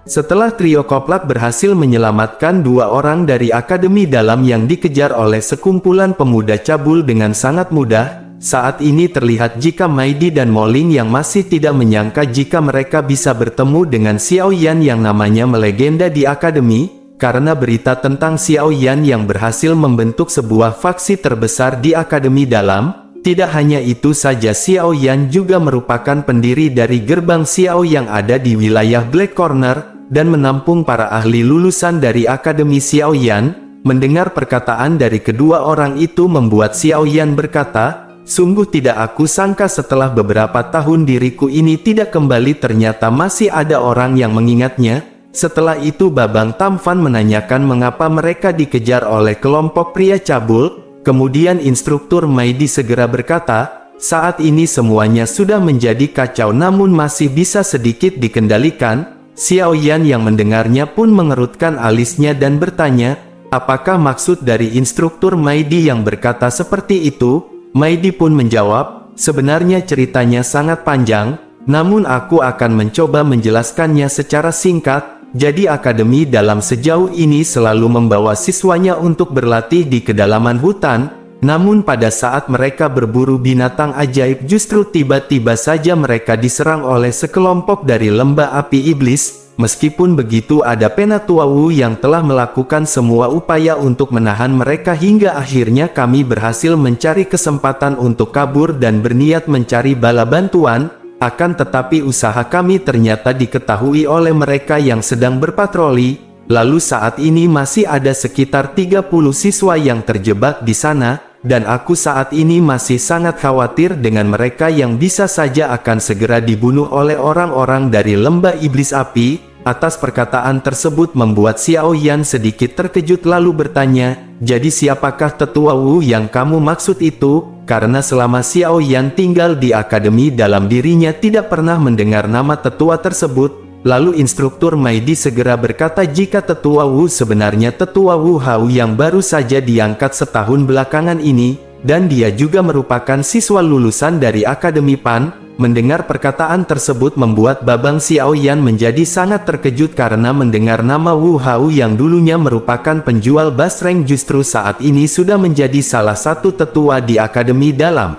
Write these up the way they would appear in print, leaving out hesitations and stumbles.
Setelah trio Koplak berhasil menyelamatkan dua orang dari Akademi Dalam yang dikejar oleh sekumpulan pemuda cabul dengan sangat mudah, saat ini terlihat jika Maidi dan Moling yang masih tidak menyangka jika mereka bisa bertemu dengan Xiao Yan yang namanya melegenda di Akademi, karena berita tentang Xiao Yan yang berhasil membentuk sebuah faksi terbesar di Akademi Dalam. Tidak hanya itu saja, Xiao Yan juga merupakan pendiri dari gerbang Xiao yang ada di wilayah Black Corner, dan menampung para ahli lulusan dari Akademi Xiao Yan. Mendengar perkataan dari kedua orang itu membuat Xiao Yan berkata, "Sungguh tidak aku sangka setelah beberapa tahun diriku ini tidak kembali ternyata masih ada orang yang mengingatnya." Setelah itu Babang Tamfan menanyakan mengapa mereka dikejar oleh kelompok pria cabul. Kemudian instruktur Maidi segera berkata, "Saat ini semuanya sudah menjadi kacau namun masih bisa sedikit dikendalikan." Xiao Yan yang mendengarnya pun mengerutkan alisnya dan bertanya, "Apakah maksud dari instruktur Maidi yang berkata seperti itu?" Maidi pun menjawab, "Sebenarnya ceritanya sangat panjang, namun aku akan mencoba menjelaskannya secara singkat. Jadi Akademi Dalam sejauh ini selalu membawa siswanya untuk berlatih di kedalaman hutan, namun pada saat mereka berburu binatang ajaib justru tiba-tiba saja mereka diserang oleh sekelompok dari lembah api iblis. Meskipun begitu ada Penatua Wu yang telah melakukan semua upaya untuk menahan mereka hingga akhirnya kami berhasil mencari kesempatan untuk kabur dan berniat mencari bala bantuan. Akan tetapi usaha kami ternyata diketahui oleh mereka yang sedang berpatroli. Lalu saat ini masih ada sekitar 30 siswa yang terjebak di sana, dan aku saat ini masih sangat khawatir dengan mereka yang bisa saja akan segera dibunuh oleh orang-orang dari lembah iblis api." Atas perkataan tersebut membuat Xiao Yan sedikit terkejut lalu bertanya, "Jadi siapakah Tetua Wu yang kamu maksud itu?" Karena selama Xiao Yan tinggal di Akademi Dalam dirinya tidak pernah mendengar nama tetua tersebut. Lalu instruktur Maidi segera berkata jika Tetua Wu sebenarnya Tetua Wu Hao yang baru saja diangkat setahun belakangan ini, dan dia juga merupakan siswa lulusan dari Akademi Pan. Mendengar perkataan tersebut membuat Babang Xiao Yan menjadi sangat terkejut karena mendengar nama Wu Hao yang dulunya merupakan penjual basreng justru saat ini sudah menjadi salah satu tetua di Akademi Dalam.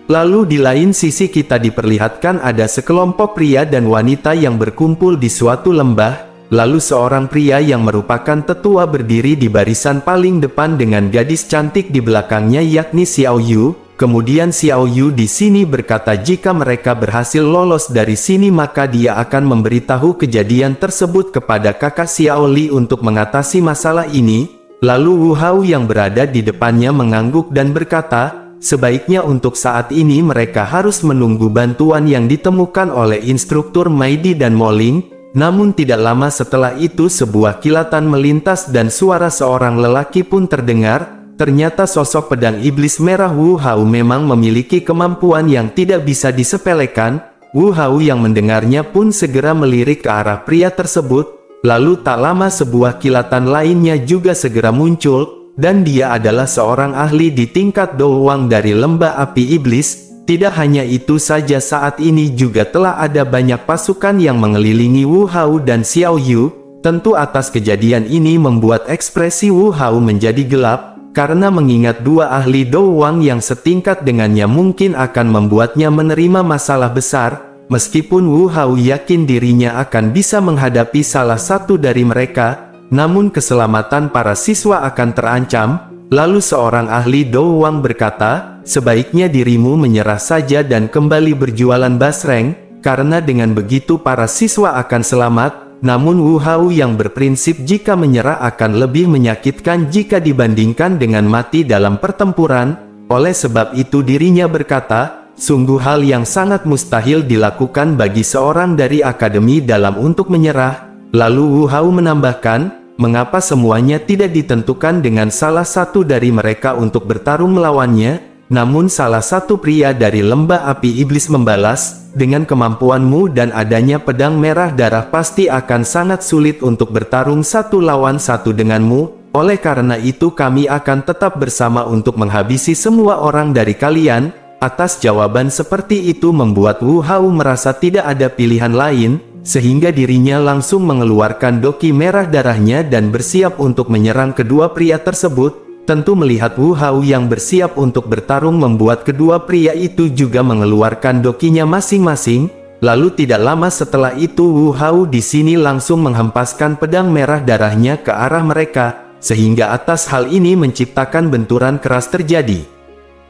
Lalu di lain sisi kita diperlihatkan ada sekelompok pria dan wanita yang berkumpul di suatu lembah. Lalu seorang pria yang merupakan tetua berdiri di barisan paling depan dengan gadis cantik di belakangnya yakni Xiao Yu. Kemudian Xiao Yu di sini berkata jika mereka berhasil lolos dari sini maka dia akan memberitahu kejadian tersebut kepada kakak Xiao Li untuk mengatasi masalah ini. Lalu Wu Hao yang berada di depannya mengangguk dan berkata, "Sebaiknya untuk saat ini mereka harus menunggu bantuan yang ditemukan oleh instruktur Maidi dan Moling." Namun tidak lama setelah itu sebuah kilatan melintas dan suara seorang lelaki pun terdengar. Ternyata sosok pedang iblis merah Wu Hao memang memiliki kemampuan yang tidak bisa disepelekan. Wu Hao yang mendengarnya pun segera melirik ke arah pria tersebut. Lalu tak lama sebuah kilatan lainnya juga segera muncul, dan dia adalah seorang ahli di tingkat doang dari lembah api iblis. Tidak hanya itu saja, saat ini juga telah ada banyak pasukan yang mengelilingi Wu Hao dan Xiao Yu. Tentu atas kejadian ini membuat ekspresi Wu Hao menjadi gelap. Karena mengingat dua ahli doang yang setingkat dengannya mungkin akan membuatnya menerima masalah besar, meskipun Wu Hao yakin dirinya akan bisa menghadapi salah satu dari mereka, namun keselamatan para siswa akan terancam. Lalu seorang ahli doang berkata, "Sebaiknya dirimu menyerah saja dan kembali berjualan basreng, karena dengan begitu para siswa akan selamat." Namun Wu Hao yang berprinsip jika menyerah akan lebih menyakitkan jika dibandingkan dengan mati dalam pertempuran. Oleh sebab itu dirinya berkata, sungguh hal yang sangat mustahil dilakukan bagi seorang dari Akademi Dalam untuk menyerah. Lalu Wu Hao menambahkan, mengapa semuanya tidak ditentukan dengan salah satu dari mereka untuk bertarung melawannya? Namun salah satu pria dari lembah api iblis membalas, dengan kemampuanmu dan adanya pedang merah darah pasti akan sangat sulit untuk bertarung satu lawan satu denganmu. Oleh karena itu kami akan tetap bersama untuk menghabisi semua orang dari kalian. Atas jawaban seperti itu membuat Wu Hao merasa tidak ada pilihan lain. sehingga dirinya langsung mengeluarkan doki merah darahnya dan bersiap untuk menyerang kedua pria tersebut. Tentu melihat Wu Hao yang bersiap untuk bertarung membuat kedua pria itu juga mengeluarkan dokinya masing-masing. Lalu tidak lama setelah itu Wu Hao di sini langsung menghempaskan pedang merah darahnya ke arah mereka, sehingga atas hal ini menciptakan benturan keras terjadi.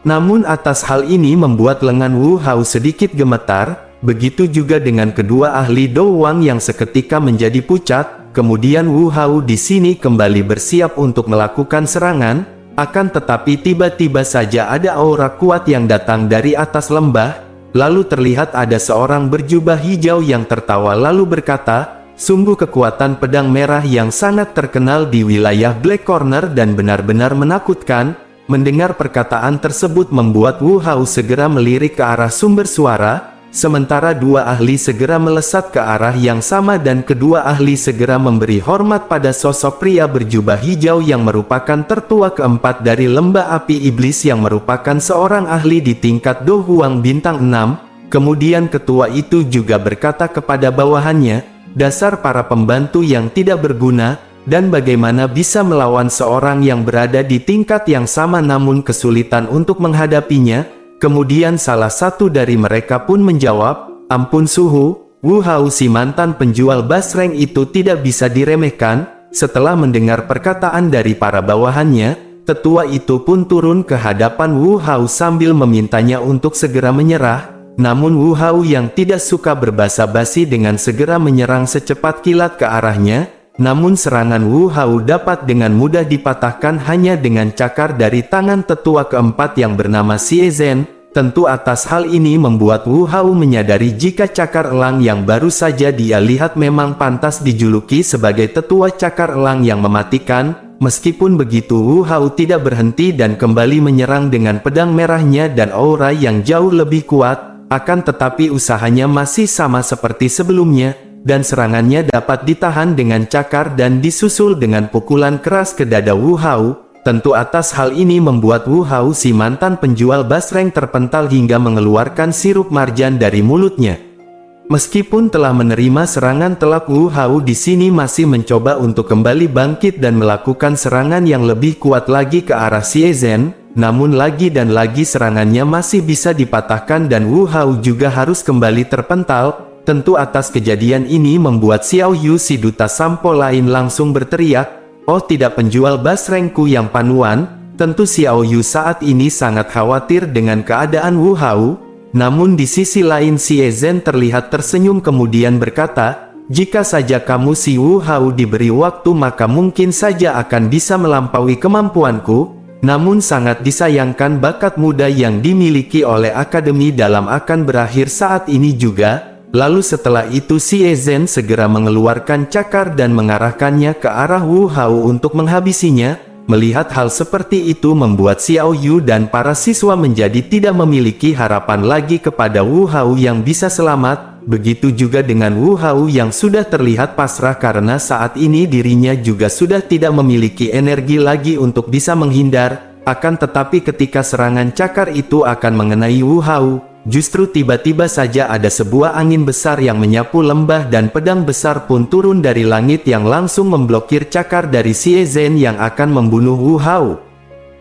Namun atas hal ini membuat lengan Wu Hao sedikit gemetar, begitu juga dengan kedua ahli Do Wang yang seketika menjadi pucat. Kemudian Wu Hao di sini kembali bersiap untuk melakukan serangan, akan tetapi tiba-tiba saja ada aura kuat yang datang dari atas lembah, lalu terlihat ada seorang berjubah hijau yang tertawa lalu berkata, "Sungguh kekuatan pedang merah yang sangat terkenal di wilayah Black Corner dan benar-benar menakutkan." Mendengar perkataan tersebut membuat Wu Hao segera melirik ke arah sumber suara, sementara dua ahli segera melesat ke arah yang sama dan kedua ahli segera memberi hormat pada sosok pria berjubah hijau yang merupakan tertua keempat dari lembah api iblis yang merupakan seorang ahli di tingkat Do Huang bintang 6. Kemudian ketua itu juga berkata kepada bawahannya, "Dasar para pembantu yang tidak berguna, dan bagaimana bisa melawan seorang yang berada di tingkat yang sama namun kesulitan untuk menghadapinya?" Kemudian salah satu dari mereka pun menjawab, "Ampun Suhu, Wu Hao si mantan penjual basreng itu tidak bisa diremehkan." Setelah mendengar perkataan dari para bawahannya, tetua itu pun turun ke hadapan Wu Hao sambil memintanya untuk segera menyerah. Namun Wu Hao yang tidak suka berbasa-basi dengan segera menyerang secepat kilat ke arahnya. Namun serangan Wu Hao dapat dengan mudah dipatahkan hanya dengan cakar dari tangan tetua keempat yang bernama Xie Zhen. Tentu atas hal ini membuat Wu Hao menyadari jika cakar elang yang baru saja dia lihat memang pantas dijuluki sebagai tetua cakar elang yang mematikan. Meskipun begitu Wu Hao tidak berhenti dan kembali menyerang dengan pedang merahnya dan aura yang jauh lebih kuat, akan tetapi usahanya masih sama seperti sebelumnya, dan serangannya dapat ditahan dengan cakar dan disusul dengan pukulan keras ke dada Wu Hao. Tentu atas hal ini membuat Wu Hao si mantan penjual basreng terpental hingga mengeluarkan sirup marjan dari mulutnya. Meskipun telah menerima serangan telak, Wu Hao di sini masih mencoba untuk kembali bangkit dan melakukan serangan yang lebih kuat lagi ke arah Xie Zhen. Namun lagi dan lagi serangannya masih bisa dipatahkan dan Wu Hao juga harus kembali terpental. Tentu atas kejadian ini membuat Xiao Yu si duta sampo lain langsung berteriak, "Oh tidak, penjual basrengku yang panuan." Tentu Xiao Yu saat ini sangat khawatir dengan keadaan Wu Hao. Namun di sisi lain Xie Zhen terlihat tersenyum kemudian berkata, "Jika saja kamu si Wu Hao diberi waktu maka mungkin saja akan bisa melampaui kemampuanku. Namun sangat disayangkan bakat muda yang dimiliki oleh Akademi Dalam akan berakhir saat ini juga." Lalu setelah itu Xie Zhen segera mengeluarkan cakar dan mengarahkannya ke arah Wu Hao untuk menghabisinya. Melihat hal seperti itu membuat Xiao Yu dan para siswa menjadi tidak memiliki harapan lagi kepada Wu Hao yang bisa selamat. Begitu juga dengan Wu Hao yang sudah terlihat pasrah karena saat ini dirinya juga sudah tidak memiliki energi lagi untuk bisa menghindar. Akan tetapi ketika serangan cakar itu akan mengenai Wu Hao, justru tiba-tiba saja ada sebuah angin besar yang menyapu lembah dan pedang besar pun turun dari langit yang langsung memblokir cakar dari Xie Zhen yang akan membunuh Wu Hao.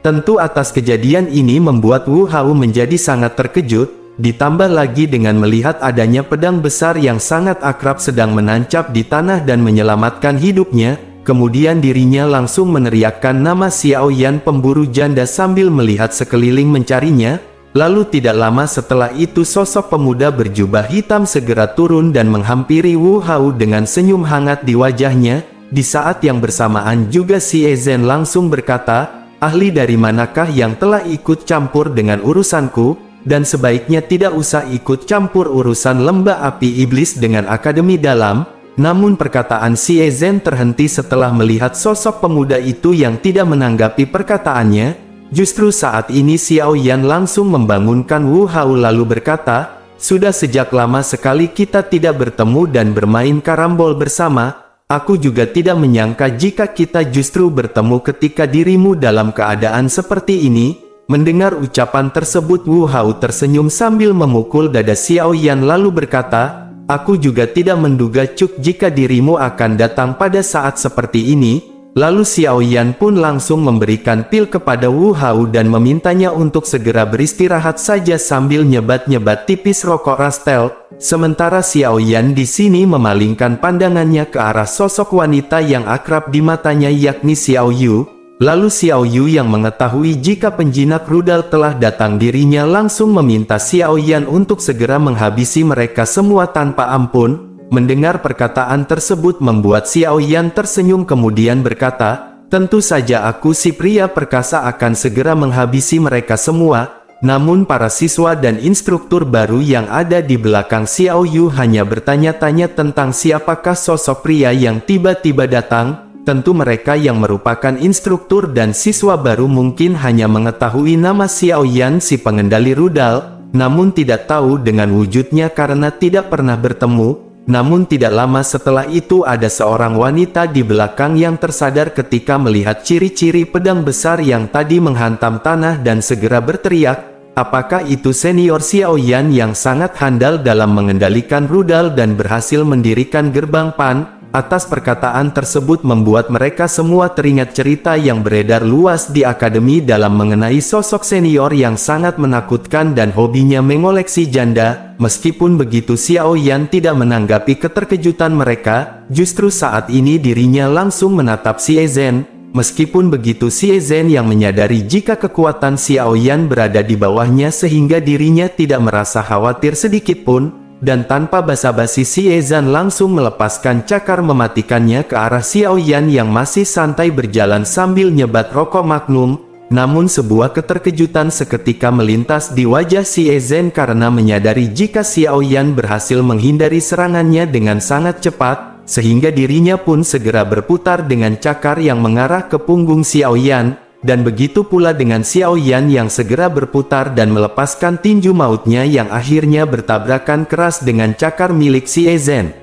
Tentu atas kejadian ini membuat Wu Hao menjadi sangat terkejut, ditambah lagi dengan melihat adanya pedang besar yang sangat akrab sedang menancap di tanah dan menyelamatkan hidupnya. Kemudian dirinya langsung meneriakkan nama Xiao Yan pemburu janda sambil melihat sekeliling mencarinya. Lalu tidak lama setelah itu sosok pemuda berjubah hitam segera turun dan menghampiri Wu Hao dengan senyum hangat di wajahnya. Di saat yang bersamaan juga Xie Zhen langsung berkata, "Ahli dari manakah yang telah ikut campur dengan urusanku, dan sebaiknya tidak usah ikut campur urusan lembah api iblis dengan Akademi Dalam." Namun perkataan Xie Zhen terhenti setelah melihat sosok pemuda itu yang tidak menanggapi perkataannya. Justru saat ini Xiao Yan langsung membangunkan Wu Hao lalu berkata, "Sudah sejak lama sekali kita tidak bertemu dan bermain karambol bersama. Aku juga tidak menyangka jika kita justru bertemu ketika dirimu dalam keadaan seperti ini." Mendengar ucapan tersebut Wu Hao tersenyum sambil memukul dada Xiao Yan lalu berkata, aku juga tidak menduga Cuk jika dirimu akan datang pada saat seperti ini." Lalu Xiao Yan pun langsung memberikan pil kepada Wu Hao dan memintanya untuk segera beristirahat saja sambil nyebat-nyebat tipis rokok Rastel. Sementara Xiao Yan di sini memalingkan pandangannya ke arah sosok wanita yang akrab di matanya yakni Xiao Yu. Lalu Xiao Yu yang mengetahui jika penjinak rudal telah datang dirinya langsung meminta Xiao Yan untuk segera menghabisi mereka semua tanpa ampun. Mendengar perkataan tersebut membuat Xiao Yan tersenyum kemudian berkata, "Tentu saja aku si pria perkasa akan segera menghabisi mereka semua." Namun para siswa dan instruktur baru yang ada di belakang Xiao Yu hanya bertanya-tanya tentang siapakah sosok pria yang tiba-tiba datang. Tentu mereka yang merupakan instruktur dan siswa baru mungkin hanya mengetahui nama Xiao Yan si pengendali rudal, namun tidak tahu dengan wujudnya karena tidak pernah bertemu. Namun tidak lama setelah itu ada seorang wanita di belakang yang tersadar ketika melihat ciri-ciri pedang besar yang tadi menghantam tanah dan segera berteriak, "Apakah itu senior Xiao Yan yang sangat handal dalam mengendalikan rudal dan berhasil mendirikan gerbang Pan?" Atas perkataan tersebut membuat mereka semua teringat cerita yang beredar luas di akademi dalam mengenai sosok senior yang sangat menakutkan dan hobinya mengoleksi janda. Meskipun begitu Xiao Yan tidak menanggapi keterkejutan mereka, justru saat ini dirinya langsung menatap Xie Zhen. Meskipun begitu Xie Zhen yang menyadari jika kekuatan Xiao Yan berada di bawahnya sehingga dirinya tidak merasa khawatir sedikitpun. Dan tanpa basa-basi Xie Zhen langsung melepaskan cakar mematikannya ke arah Xiao Yan yang masih santai berjalan sambil nyebat rokok Magnum. Namun sebuah keterkejutan seketika melintas di wajah Xie Zhen karena menyadari jika Xiao Yan berhasil menghindari serangannya dengan sangat cepat, sehingga dirinya pun segera berputar dengan cakar yang mengarah ke punggung Xiao Yan. Dan begitu pula dengan Xiao Yan yang segera berputar dan melepaskan tinju mautnya yang akhirnya bertabrakan keras dengan cakar milik Xie Zhen.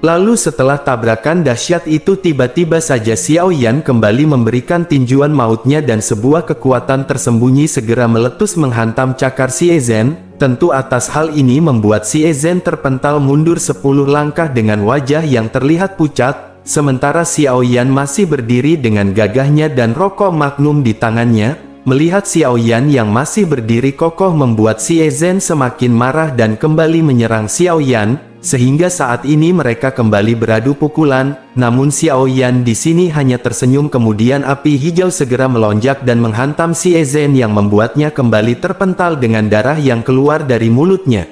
Lalu setelah tabrakan dahsyat itu tiba-tiba saja Xiao Yan kembali memberikan tinjuan mautnya dan sebuah kekuatan tersembunyi segera meletus menghantam cakar Xie Zhen. Tentu atas hal ini membuat Xie Zhen terpental mundur 10 langkah dengan wajah yang terlihat pucat. Sementara Xiao Yan masih berdiri dengan gagahnya dan rokok Magnum di tangannya. Melihat Xiao Yan yang masih berdiri kokoh membuat Xie Zhen semakin marah dan kembali menyerang Xiao Yan, sehingga saat ini mereka kembali beradu pukulan. Namun Xiao Yan di sini hanya tersenyum kemudian api hijau segera melonjak dan menghantam Xie Zhen yang membuatnya kembali terpental dengan darah yang keluar dari mulutnya.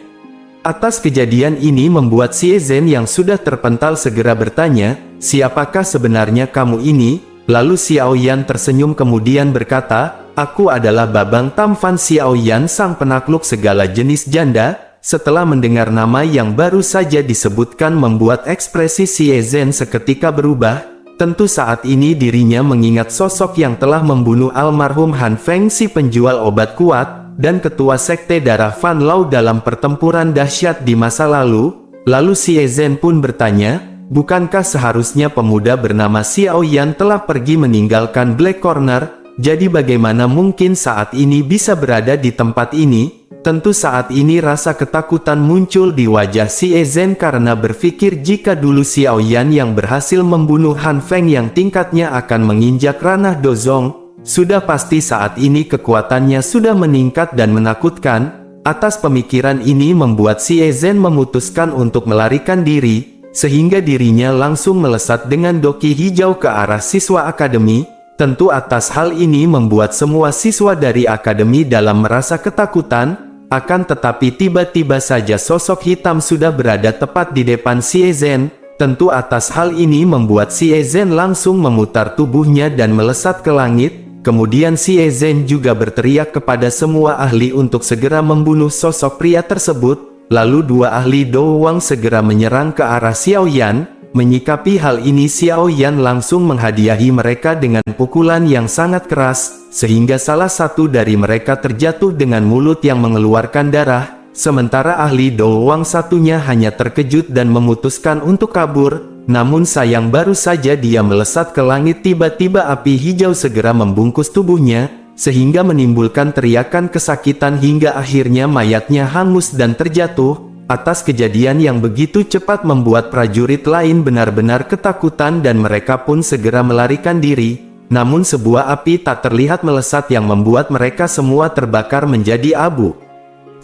Atas kejadian ini membuat Xie Zhen yang sudah terpental segera bertanya, "Siapakah sebenarnya kamu ini?" Lalu Xiao Yan tersenyum kemudian berkata, "Aku adalah Babang Tamfan Xiao Yan sang penakluk segala jenis janda." Setelah mendengar nama yang baru saja disebutkan membuat ekspresi Xie Zhen seketika berubah. Tentu saat ini dirinya mengingat sosok yang telah membunuh almarhum Han Feng si penjual obat kuat dan ketua sekte darah Fan Lao dalam pertempuran dahsyat di masa lalu. Lalu Xie Zhen pun bertanya, "Bukankah seharusnya pemuda bernama Xiao Yan telah pergi meninggalkan Black Corner? Jadi bagaimana mungkin saat ini bisa berada di tempat ini?" Tentu saat ini rasa ketakutan muncul di wajah Xie Zhen karena berpikir jika dulu Xiao Yan yang berhasil membunuh Han Feng yang tingkatnya akan menginjak ranah Dozong, sudah pasti saat ini kekuatannya sudah meningkat dan menakutkan. Atas pemikiran ini membuat Xie Zhen memutuskan untuk melarikan diri, sehingga dirinya langsung melesat dengan doki hijau ke arah siswa akademi. Tentu atas hal ini membuat semua siswa dari akademi dalam merasa ketakutan. Akan tetapi tiba-tiba saja sosok hitam sudah berada tepat di depan Xie Zhen. Tentu atas hal ini membuat Xie Zhen langsung memutar tubuhnya dan melesat ke langit. Kemudian Xie Zhen juga berteriak kepada semua ahli untuk segera membunuh sosok pria tersebut. Lalu dua ahli Dou Wang segera menyerang ke arah Xiao Yan. Menyikapi hal ini Xiao Yan langsung menghadiahi mereka dengan pukulan yang sangat keras, sehingga salah satu dari mereka terjatuh dengan mulut yang mengeluarkan darah. Sementara ahli Dou Wang satunya hanya terkejut dan memutuskan untuk kabur. Namun sayang baru saja dia melesat ke langit tiba-tiba api hijau segera membungkus tubuhnya, sehingga menimbulkan teriakan kesakitan hingga akhirnya mayatnya hangus dan terjatuh. Atas kejadian yang begitu cepat membuat prajurit lain benar-benar ketakutan dan mereka pun segera melarikan diri, namun sebuah api tak terlihat melesat yang membuat mereka semua terbakar menjadi abu.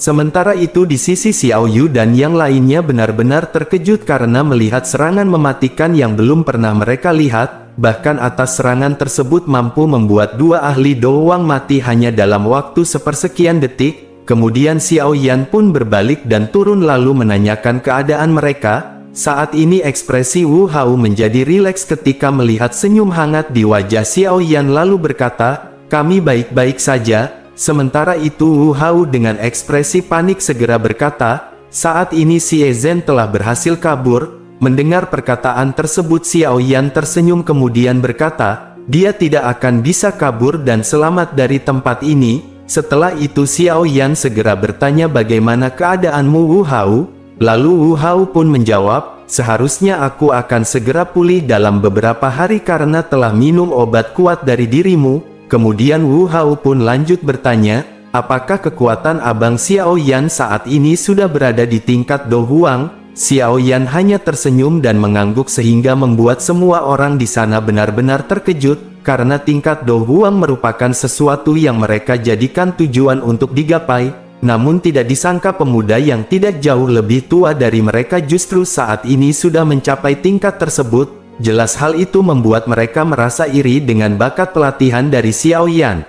Sementara itu di sisi Xiao Yu dan yang lainnya benar-benar terkejut karena melihat serangan mematikan yang belum pernah mereka lihat, bahkan atas serangan tersebut mampu membuat dua ahli doang mati hanya dalam waktu sepersekian detik. Kemudian Xiao Yan pun berbalik dan turun lalu menanyakan keadaan mereka. Saat ini ekspresi Wu Hao menjadi rileks ketika melihat senyum hangat di wajah Xiao Yan lalu berkata, "Kami baik-baik saja." Sementara itu Wu Hao dengan ekspresi panik segera berkata, "Saat ini Xie Zhen telah berhasil kabur." Mendengar perkataan tersebut Xiao Yan tersenyum kemudian berkata, "Dia tidak akan bisa kabur dan selamat dari tempat ini." Setelah itu Xiao Yan segera bertanya bagaimana keadaanmu Wu Hao? Lalu Wu Hao pun menjawab, "Seharusnya aku akan segera pulih dalam beberapa hari karena telah minum obat kuat dari dirimu." Kemudian Wu Hao pun lanjut bertanya, "Apakah kekuatan Abang Xiao Yan saat ini sudah berada di tingkat Do Huang?" Xiao Yan hanya tersenyum dan mengangguk sehingga membuat semua orang di sana benar-benar terkejut. Karena tingkat Do Huang merupakan sesuatu yang mereka jadikan tujuan untuk digapai, namun tidak disangka pemuda yang tidak jauh lebih tua dari mereka justru saat ini sudah mencapai tingkat tersebut. Jelas hal itu membuat mereka merasa iri dengan bakat pelatihan dari Xiao Yan.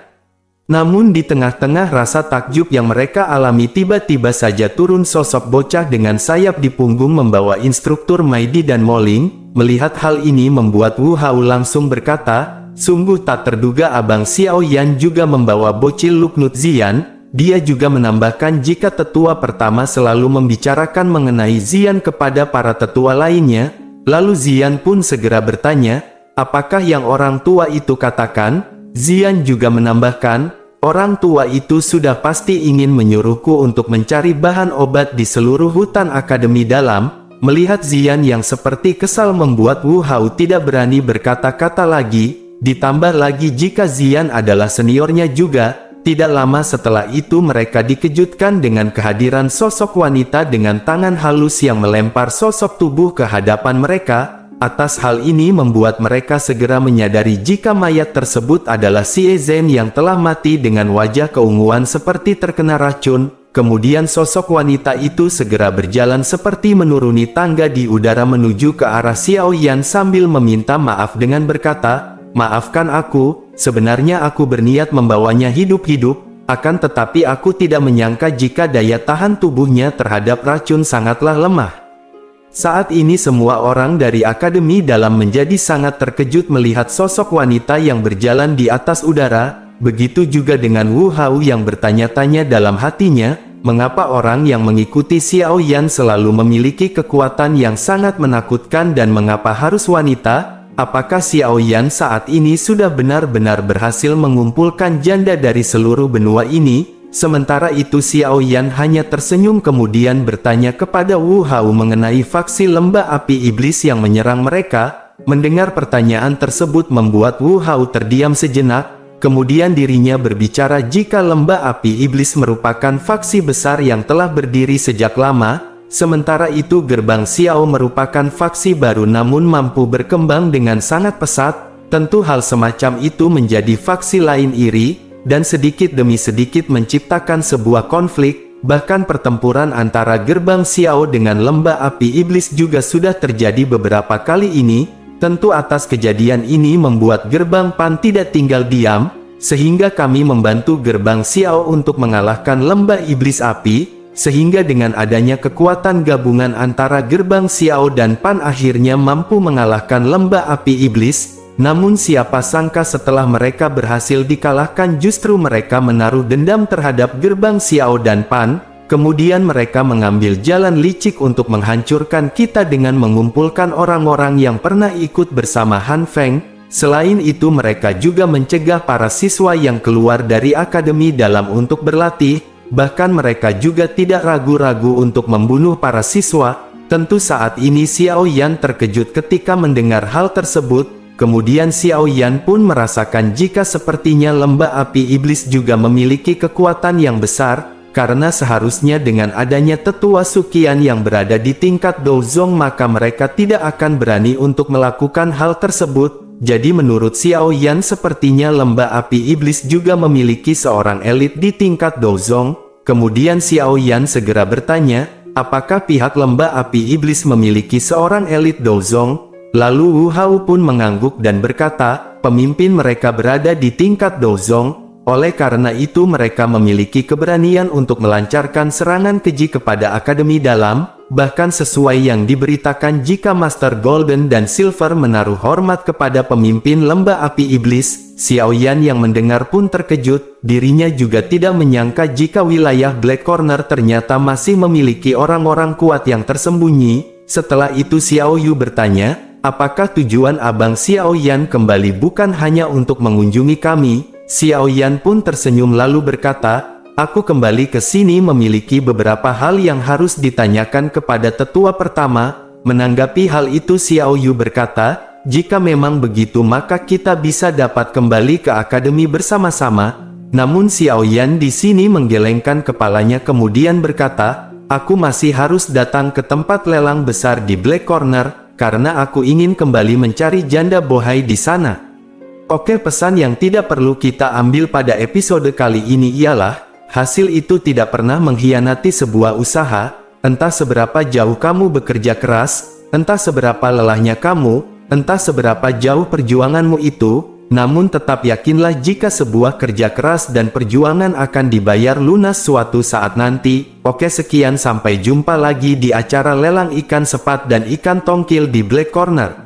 Namun di tengah-tengah rasa takjub yang mereka alami tiba-tiba saja turun sosok bocah dengan sayap di punggung membawa instruktur Maidi dan Moling. Melihat hal ini membuat Wu Hao langsung berkata, "Sungguh tak terduga Abang Xiao Yan juga membawa bocil Luknut Zian." Dia juga menambahkan jika tetua pertama selalu membicarakan mengenai Zian kepada para tetua lainnya. Lalu Zian pun segera bertanya, "Apakah yang orang tua itu katakan?" Zian juga menambahkan, "Orang tua itu sudah pasti ingin menyuruhku untuk mencari bahan obat di seluruh hutan akademi dalam." Melihat Zian yang seperti kesal membuat Wu Hao tidak berani berkata-kata lagi. Ditambah lagi jika Zian adalah seniornya juga. Tidak lama setelah itu mereka dikejutkan dengan kehadiran sosok wanita dengan tangan halus yang melempar sosok tubuh ke hadapan mereka. Atas hal ini membuat mereka segera menyadari jika mayat tersebut adalah Xie Zhen yang telah mati dengan wajah keunguan seperti terkena racun. Kemudian sosok wanita itu segera berjalan seperti menuruni tangga di udara menuju ke arah Xiao Yan sambil meminta maaf dengan berkata, "Maafkan aku, sebenarnya aku berniat membawanya hidup-hidup, akan tetapi aku tidak menyangka jika daya tahan tubuhnya terhadap racun sangatlah lemah." Saat ini semua orang dari Akademi Dalam menjadi sangat terkejut melihat sosok wanita yang berjalan di atas udara. Begitu juga dengan Wu Hao yang bertanya-tanya dalam hatinya, mengapa orang yang mengikuti Xiao Yan selalu memiliki kekuatan yang sangat menakutkan dan mengapa harus wanita? Apakah Xiao Yan saat ini sudah benar-benar berhasil mengumpulkan janda dari seluruh benua ini? Sementara itu Xiao Yan hanya tersenyum kemudian bertanya kepada Wu Hao mengenai faksi lembah api iblis yang menyerang mereka. Mendengar pertanyaan tersebut membuat Wu Hao terdiam sejenak. Kemudian dirinya berbicara jika lembah api iblis merupakan faksi besar yang telah berdiri sejak lama. Sementara itu gerbang Xiao merupakan faksi baru namun mampu berkembang dengan sangat pesat. Tentu hal semacam itu menjadi faksi lain iri, dan sedikit demi sedikit menciptakan sebuah konflik. Bahkan pertempuran antara gerbang Xiao dengan lembah api iblis juga sudah terjadi beberapa kali ini. Tentu atas kejadian ini membuat gerbang Pan tidak tinggal diam, sehingga kami membantu gerbang Xiao untuk mengalahkan lembah iblis api. Sehingga dengan adanya kekuatan gabungan antara gerbang Xiao dan Pan akhirnya mampu mengalahkan lembah api iblis. Namun siapa sangka setelah mereka berhasil dikalahkan justru mereka menaruh dendam terhadap gerbang Xiao dan Pan. Kemudian mereka mengambil jalan licik untuk menghancurkan kita dengan mengumpulkan orang-orang yang pernah ikut bersama Han Feng. Selain itu mereka juga mencegah para siswa yang keluar dari Akademi Dalam untuk berlatih. Bahkan mereka juga tidak ragu-ragu untuk membunuh para siswa. Tentu saat ini Xiao Yan terkejut ketika mendengar hal tersebut. Kemudian Xiao Yan pun merasakan jika sepertinya lembah api iblis juga memiliki kekuatan yang besar. karena seharusnya dengan adanya tetua Sukian yang berada di tingkat Douzong maka mereka tidak akan berani untuk melakukan hal tersebut. Jadi menurut Xiao Yan sepertinya lembah api iblis juga memiliki seorang elit di tingkat Douzong. Kemudian Xiao Yan segera bertanya, apakah pihak lembah api iblis memiliki seorang elit Douzong? Lalu Wu Hao pun mengangguk dan berkata, pemimpin mereka berada di tingkat Douzong. Oleh karena itu mereka memiliki keberanian untuk melancarkan serangan keji kepada Akademi Dalam, bahkan sesuai yang diberitakan jika Master Golden dan Silver menaruh hormat kepada pemimpin lembah api iblis. Xiao Yan yang mendengar pun terkejut, dirinya juga tidak menyangka jika wilayah Black Corner ternyata masih memiliki orang-orang kuat yang tersembunyi. Setelah itu Xiao Yu bertanya, apakah tujuan Abang Xiao Yan kembali bukan hanya untuk mengunjungi kami? Xiao Yan pun tersenyum lalu berkata, aku kembali ke sini memiliki beberapa hal yang harus ditanyakan kepada tetua pertama. Menanggapi hal itu Xiao Yu berkata, jika memang begitu maka kita bisa dapat kembali ke akademi bersama-sama. Namun Xiao Yan di sini menggelengkan kepalanya kemudian berkata, aku masih harus datang ke tempat lelang besar di Black Corner, karena aku ingin kembali mencari janda bohai di sana. Oke, pesan yang tidak perlu kita ambil pada episode kali ini ialah, hasil itu tidak pernah mengkhianati sebuah usaha, entah seberapa jauh kamu bekerja keras, entah seberapa lelahnya kamu, entah seberapa jauh perjuanganmu itu, namun tetap yakinlah jika sebuah kerja keras dan perjuangan akan dibayar lunas suatu saat nanti. Oke, sekian, sampai jumpa lagi di acara lelang ikan sepat dan ikan tongkil di Black Corner.